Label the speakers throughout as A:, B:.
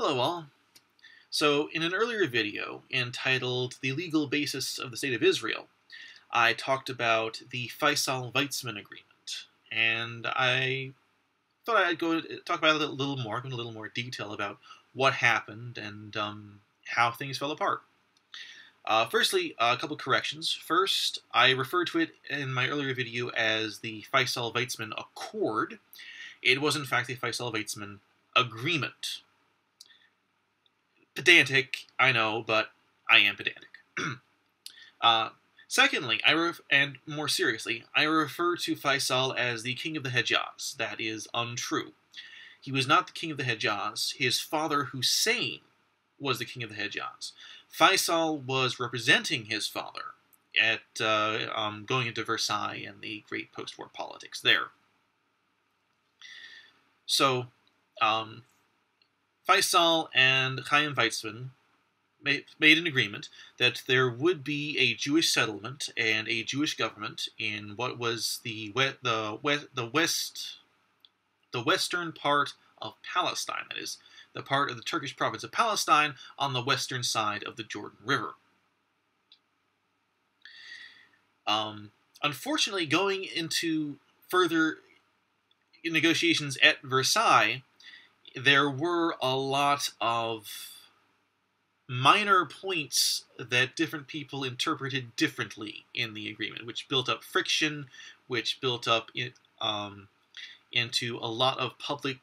A: Hello all. So in an earlier video entitled The Legal Basis of the State of Israel, I talked about the Feisal Weizmann Agreement, and I thought I'd talk about it a little more, go into a little more detail about what happened and how things fell apart. Firstly, a couple corrections. First, I referred to it in my earlier video as the Feisal Weizmann Accord. It was in fact the Feisal Weizmann Agreement. Pedantic, I know, but I am pedantic. Secondly, and more seriously, I refer to Faisal as the king of the Hejaz. That is untrue. He was not the king of the Hejaz. His father, Hussein, was the king of the Hejaz. Faisal was representing his father at going into Versailles and the great post-war politics there. So, Faisal and Chaim Weizmann made an agreement that there would be a Jewish settlement and a Jewish government in what was the western part of Palestine. That is, the part of the Turkish province of Palestine on the western side of the Jordan River. Unfortunately, going into further negotiations at Versailles, there were a lot of minor points that different people interpreted differently in the agreement, which built up friction, which built up into a lot of public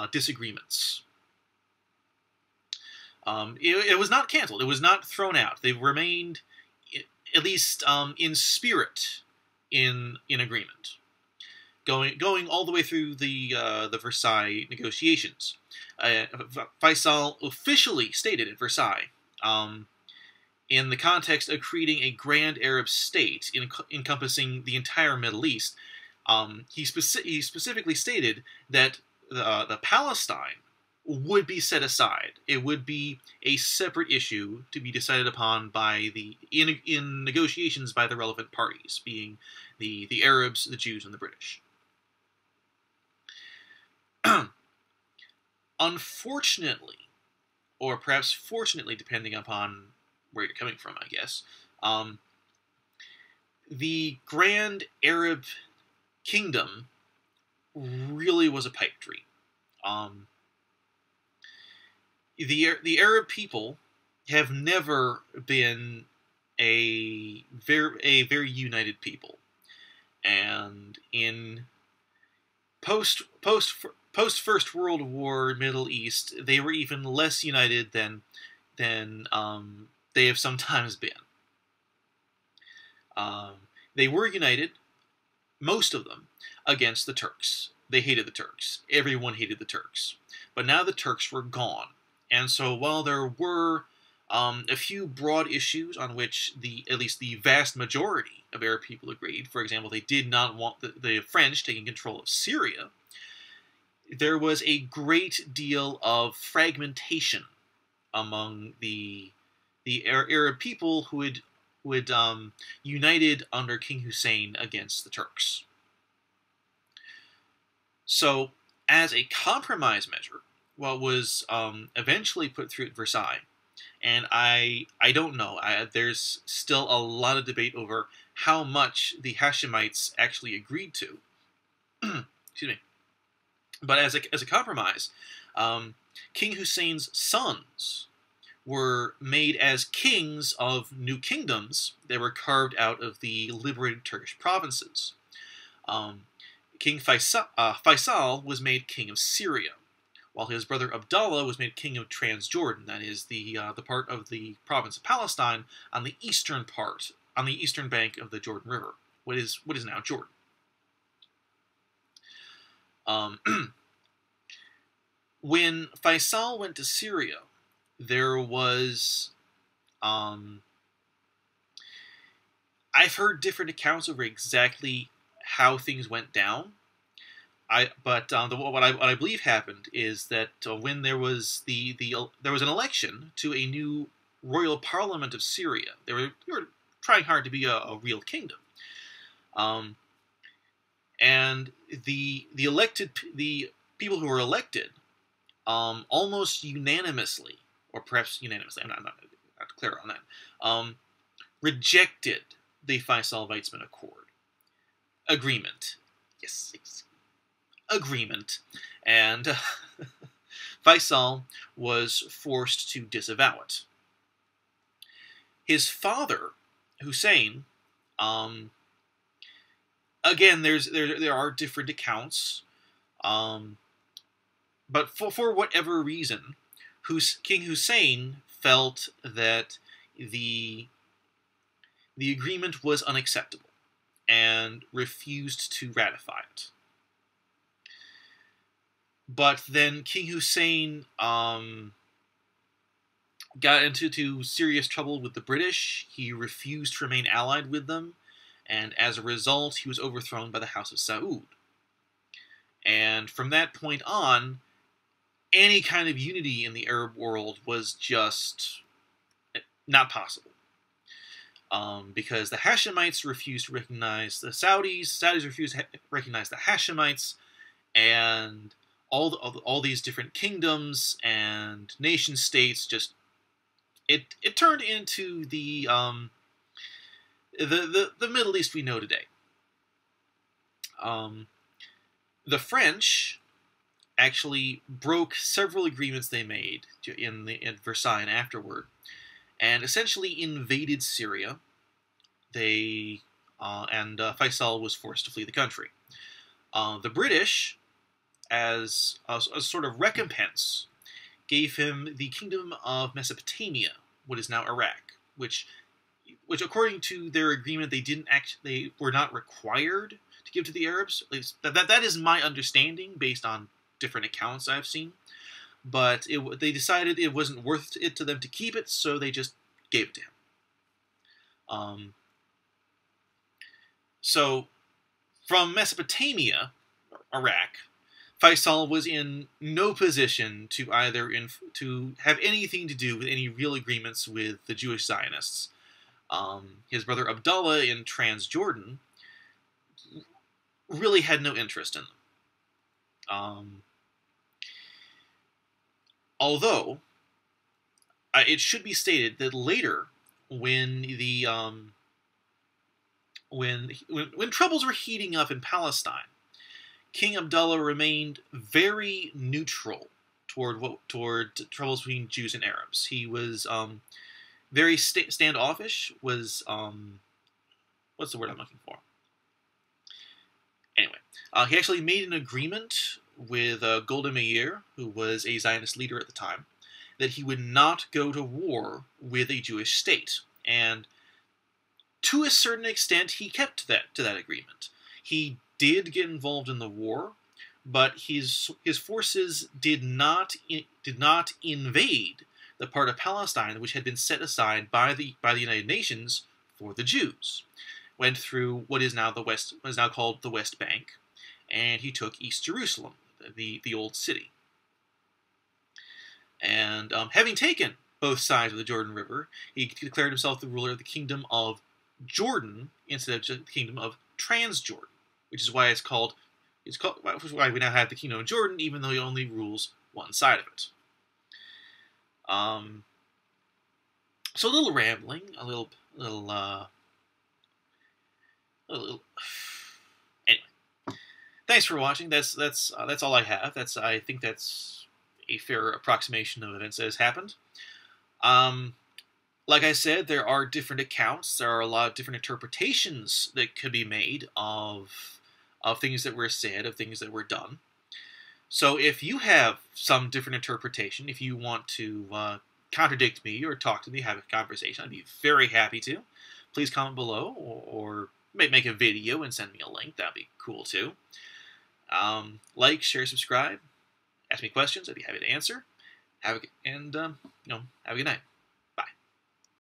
A: disagreements. It was not canceled. It was not thrown out. They remained, at least in spirit, in agreement. Going all the way through the Versailles negotiations. Faisal officially stated at Versailles, in the context of creating a grand Arab state encompassing the entire Middle East, he specifically stated that the Palestine would be set aside. It would be a separate issue to be decided upon by in negotiations by the relevant parties, being the Arabs, the Jews, and the British. Unfortunately, or perhaps fortunately, depending upon where you're coming from, I guess, the Grand Arab Kingdom really was a pipe dream. The Arab people have never been a very united people, and in post First World War Middle East, they were even less united than they have sometimes been. They were united, most of them, against the Turks. They hated the Turks. Everyone hated the Turks. But now the Turks were gone. And so while there were a few broad issues on which at least the vast majority of Arab people agreed, for example, they did not want the French taking control of Syria, there was a great deal of fragmentation among the Arab people who had united under King Hussein against the Turks. So, as a compromise measure, what was eventually put through at Versailles, and I don't know, there's still a lot of debate over how much the Hashemites actually agreed to. Excuse me. But as a compromise, King Hussein's sons were made as kings of new kingdoms that were carved out of the liberated Turkish provinces. King Faisal was made king of Syria, while his brother Abdullah was made king of Transjordan, that is the part of the province of Palestine on the eastern bank of the Jordan River, what is now Jordan. When Faisal went to Syria, there was, I've heard different accounts over exactly how things went down. What I believe happened is that when there was there was an election to a new royal parliament of Syria, they were trying hard to be a real kingdom. And the people who were elected almost unanimously, or perhaps unanimously, I'm not clear on that, rejected the Feisal Weizmann Accord. Agreement. Yes, agreement. And Faisal was forced to disavow it. His father, Hussein, again, there are different accounts, but for whatever reason, King Hussein felt that the agreement was unacceptable and refused to ratify it. But then King Hussein got into serious trouble with the British. He refused to remain allied with them, and as a result, he was overthrown by the House of Saud. And from that point on, any kind of unity in the Arab world was just not possible. Because the Hashemites refused to recognize the Saudis refused to recognize the Hashemites, and all these different kingdoms and nation states just it turned into the Middle East we know today. The French actually broke several agreements they made in Versailles and afterward, and essentially invaded Syria. They and Faisal was forced to flee the country. The British, as a sort of recompense, gave him the kingdom of Mesopotamia, what is now Iraq, which according to their agreement they were not required to give to the Arabs. At least that is my understanding based on different accounts I've seen. But they decided it wasn't worth it to them to keep it, so they just gave it to him. So from Mesopotamia, Iraq, Faisal was in no position to to have anything to do with any real agreements with the Jewish Zionists. His brother Abdullah in Transjordan really had no interest in them. Although it should be stated that later, when the when troubles were heating up in Palestine, King Abdullah remained very neutral toward troubles between Jews and Arabs. He was very standoffish. Was what's the word I'm looking for? Anyway, he actually made an agreement with Golda Meir, who was a Zionist leader at the time, that he would not go to war with a Jewish state. And to a certain extent, he kept to that agreement. He did get involved in the war, but his forces did not invade the part of Palestine which had been set aside by the United Nations for the Jews. Went through what is now called the West Bank, and he took East Jerusalem, the old city. And having taken both sides of the Jordan River, he declared himself the ruler of the kingdom of Jordan instead of just the kingdom of Transjordan, which is why which is why we now have the kingdom of Jordan, even though he only rules one side of it. So a little rambling, a little. Anyway, thanks for watching. That's all I have. I think that's a fair approximation of events that has happened. Like I said, there are different accounts. There are a lot of different interpretations that could be made of things that were said, of things that were done. So if you have some different interpretation, if you want to contradict me or talk to me, have a conversation, I'd be very happy to. Please comment below or make a video and send me a link. That'd be cool too. Like, share, subscribe. Ask me questions. I'd be happy to answer. Have a good night.